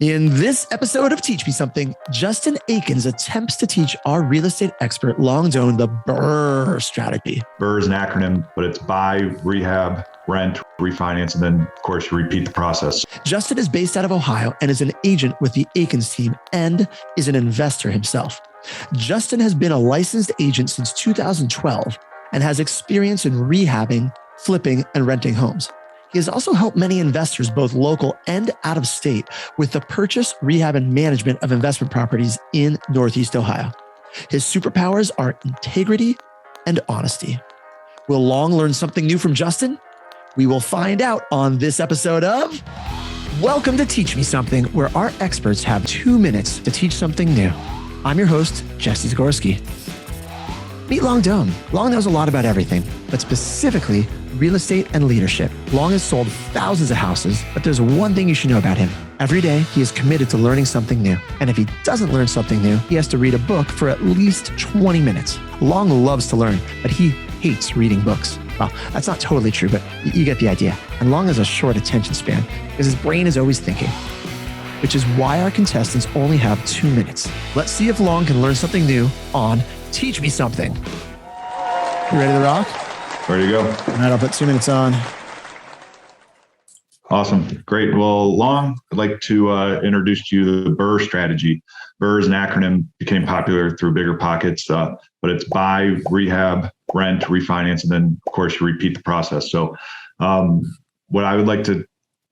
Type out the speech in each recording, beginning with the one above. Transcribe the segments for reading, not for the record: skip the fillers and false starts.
In this episode of Teach Me Something, Justin Aikens attempts to teach our real estate expert Long Doan the BRRRR Strategy. BRRRR is an acronym, but it's buy, rehab, rent, refinance, and then, of course, you repeat the process. Justin is based out of Ohio and is an agent with the Akens team and is an investor himself. Justin has been a licensed agent since 2012 and has experience in rehabbing, flipping, and renting homes. He has also helped many investors, both local and out of state, with the purchase, rehab, and management of investment properties in Northeast Ohio. His superpowers are integrity and honesty. Will Long learn something new from Justin? We will find out on this episode of Welcome to Teach Me Something, where our experts have 2 minutes to teach something new. I'm your host, Jesse Zagorski. Meet Long Doan. Long knows a lot about everything, but specifically real estate and leadership. Long has sold thousands of houses, but there's one thing you should know about him. Every day, he is committed to learning something new. And if he doesn't learn something new, he has to read a book for at least 20 minutes. Long loves to learn, but he hates reading books. Well, that's not totally true, but you get the idea. And Long has a short attention span because his brain is always thinking, which is why our contestants only have 2 minutes. Let's see if Long can learn something new on Teach Me Something. You ready to rock? Ready to go. All right, I'll put 2 minutes on. Awesome. Great. Well, Long, I'd like to introduce to you the BRRRR Strategy. BRRRR is an acronym, became popular through Bigger Pockets, but it's buy, rehab, rent, refinance, and then, of course, you repeat the process. So what I would like to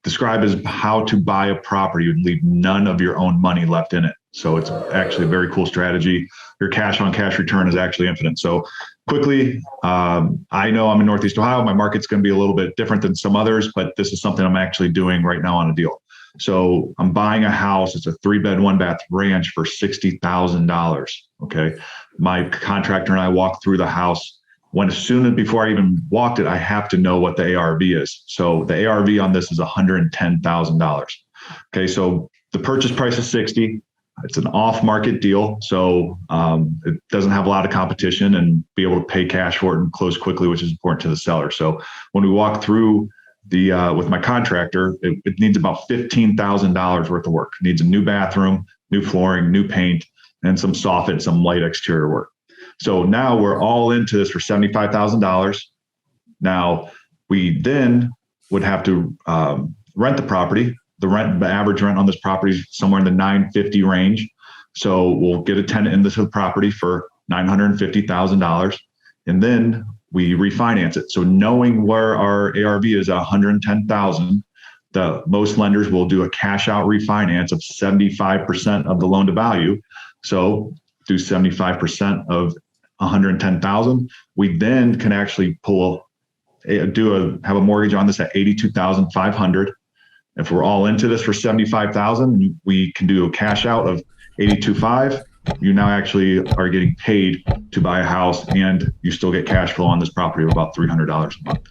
describe is how to buy a property and leave none of your own money left in it. So it's actually a very cool strategy. Your cash on cash return is actually infinite. So quickly, I know I'm in Northeast Ohio. My market's going to be a little bit different than some others, but this is something I'm actually doing right now on a deal. So I'm buying a house. It's a 3-bed, 1-bath ranch for $60,000. Okay. My contractor and I walked through the house. Before I even walked it, I have to know what the ARV is. So the ARV on this is $110,000. Okay. So the purchase price is $60,000. It's an off-market deal, so it doesn't have a lot of competition and be able to pay cash for it and close quickly, which is important to the seller. So when we walk through with my contractor, it needs about $15,000 worth of work. It needs a new bathroom, new flooring, new paint, and some soffit, some light exterior work. So now we're all into this for $75,000. Now we then would have to rent the property. The average rent on this property is somewhere in the $950 range. So we'll get a tenant into the property for $950,000, and then we refinance it. So knowing where our ARV is at $110,000, most lenders will do a cash out refinance of 75% of the loan to value. So do 75% of $110,000. We then can actually have a mortgage on this at $82,500. If we're all into this for $75,000, we can do a cash out of $82,500. You now actually are getting paid to buy a house, and you still get cash flow on this property of about $300 a month.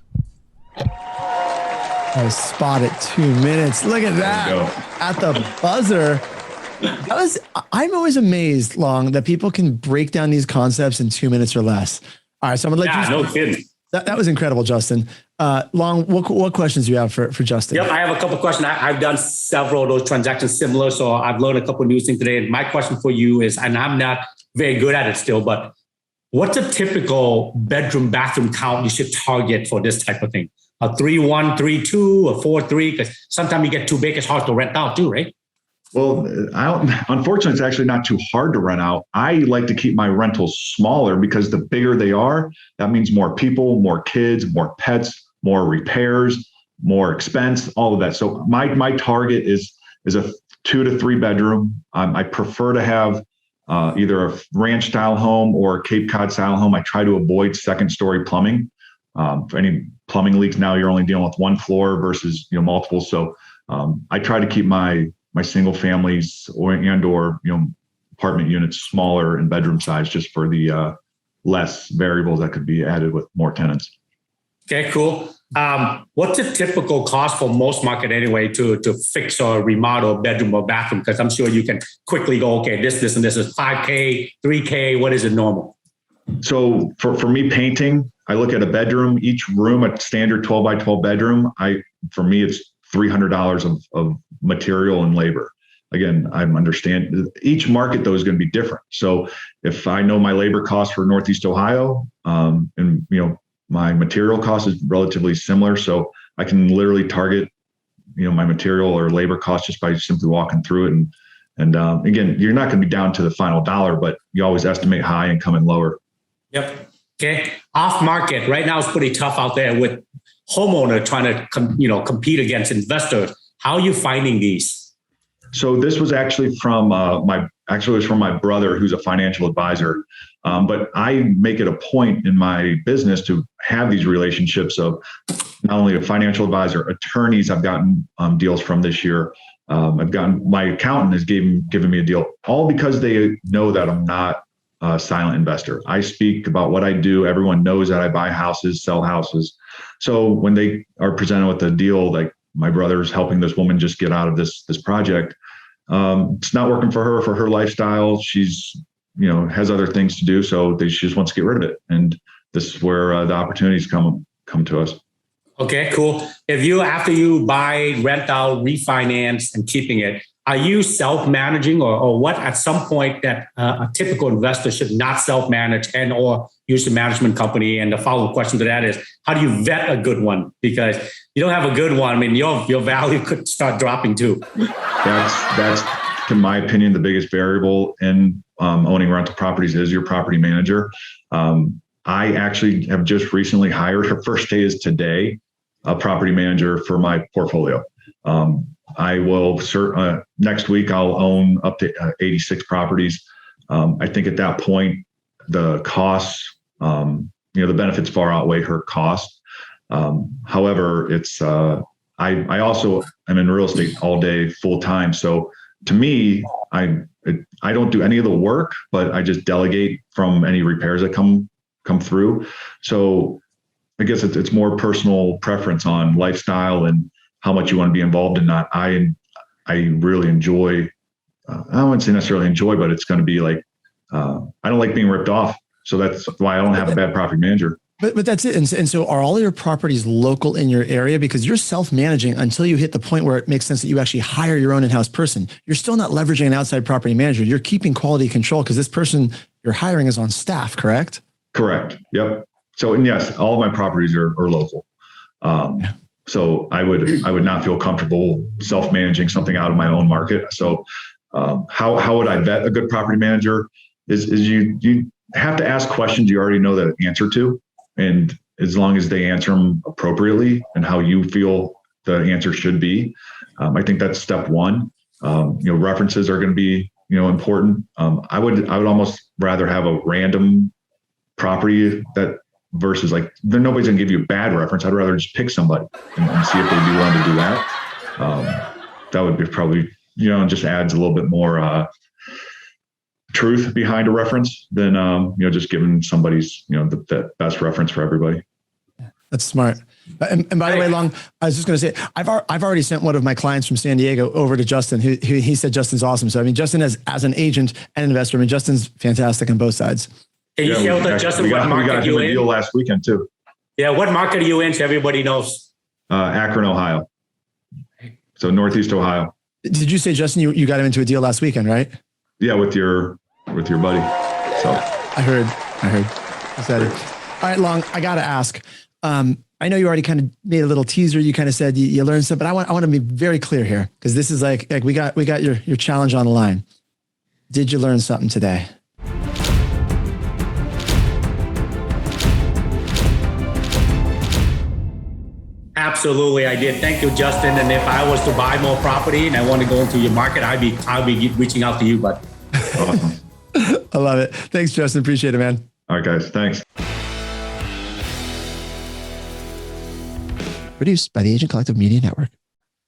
I spotted 2 minutes. Look at that at the buzzer. I'm always amazed, Long, that people can break down these concepts in 2 minutes or less. All right, so I'm gonna let you. No kidding. That was incredible, Justin. Long, what questions do you have for Justin? Yep, I have a couple of questions. I've done several of those transactions similar, so I've learned a couple of new things today. And my question for you is, and I'm not very good at it still, but what's a typical bedroom, bathroom count you should target for this type of thing? A 3-1, 3-2, a 4-3? Because sometimes you get too big, it's hard to rent out too, right? Well, unfortunately, it's actually not too hard to rent out. I like to keep my rentals smaller because the bigger they are, that means more people, more kids, more pets, more repairs, more expense, all of that. So my target is a 2 to 3 bedroom. I prefer to have either a ranch style home or a Cape Cod style home. I try to avoid second story plumbing. For any plumbing leaks now, you're only dealing with one floor versus multiple. So I try to keep my single families or apartment units smaller in bedroom size, just for the less variables that could be added with more tenants. Okay, cool. What's a typical cost for most market anyway to fix or remodel a bedroom or bathroom? Because I'm sure you can quickly go, okay, this and this is $5K, $3K. What is it normal? So for me, painting, I look at a bedroom, each room, a standard 12 by 12 bedroom. For me, it's $300 of material and labor. again, I'm understand each market though is going to be different. So if I know my labor costs for Northeast Ohio, and my material cost is relatively similar, so I can literally target, my material or labor costs just by simply walking through it. And again, you're not going to be down to the final dollar, but you always estimate high and come in lower. Yep. Okay. Off market right now is pretty tough out there with homeowner trying to compete against investors. How are you finding these? So this was actually from my brother, who's a financial advisor. But I make it a point in my business to have these relationships of not only a financial advisor, attorneys I've gotten deals from this year. My accountant has given me a deal, all because they know that I'm not a silent investor. I speak about what I do. Everyone knows that I buy houses, sell houses. So when they are presented with a deal, like my brother's helping this woman just get out of this project, it's not working for her lifestyle. She's, has other things to do. So she just wants to get rid of it. And this is where the opportunities come to us. Okay, cool. After you buy, rent out, refinance and keeping it, are you self-managing or what at some point that a typical investor should not self-manage and or use a management company? And the follow-up question to that is, how do you vet a good one? Because you don't have a good one. I mean, your value could start dropping too. That's, in my opinion, the biggest variable in owning rental properties is your property manager. I actually have just recently hired, her first day is today, a property manager for my portfolio. I will next week I'll own up to 86 properties. I think at that point, the costs, the benefits far outweigh her cost. However, it's I also am in real estate all day, full time. So to me, I don't do any of the work, but I just delegate from any repairs that come through. So I guess it's more personal preference on lifestyle and how much you want to be involved in that. I really enjoy, I wouldn't say necessarily enjoy, but it's going to be like, I don't like being ripped off. So that's why I don't have a bad property manager. But that's it. And so are all your properties local in your area? Because you're self-managing until you hit the point where it makes sense that you actually hire your own in-house person. You're still not leveraging an outside property manager. You're keeping quality control because this person you're hiring is on staff, correct? Correct. Yep. So, and yes, all of my properties are local. So I would not feel comfortable self-managing something out of my own market. So how would I vet a good property manager is you have to ask questions you already know the answer to. And as long as they answer them appropriately and how you feel the answer should be, I think that's step one. References are going to be, important. I would almost rather have a random property that versus like nobody's gonna give you a bad reference. I'd rather just pick somebody and see if they'd be willing to do that. That would be probably, just adds a little bit more truth behind a reference than just giving somebody's the best reference for everybody. That's smart. And by the way, Long, I was just going to say, I've already sent one of my clients from San Diego over to Justin, who he said Justin's awesome. So I mean, Justin as an agent and investor, I mean, Justin's fantastic on both sides. Can you share with us, Justin, what market you in? We got a deal last weekend too. Yeah, what market are you in so everybody knows? Akron, Ohio. So Northeast Ohio. Did you say, Justin, you got him into a deal last weekend, right? Yeah, with your buddy. So I heard. Excited. All right, Long, I got to ask. I know you already kind of made a little teaser. You kind of said you learned stuff, but I want to be very clear here because this is like we got your challenge on the line. Did you learn something today? Absolutely, I did. Thank you, Justin. And if I was to buy more property and I want to go into your market, I'd be reaching out to you, bud. Awesome. I love it. Thanks, Justin. Appreciate it, man. All right, guys. Thanks. Produced by the Agent Collective Media Network.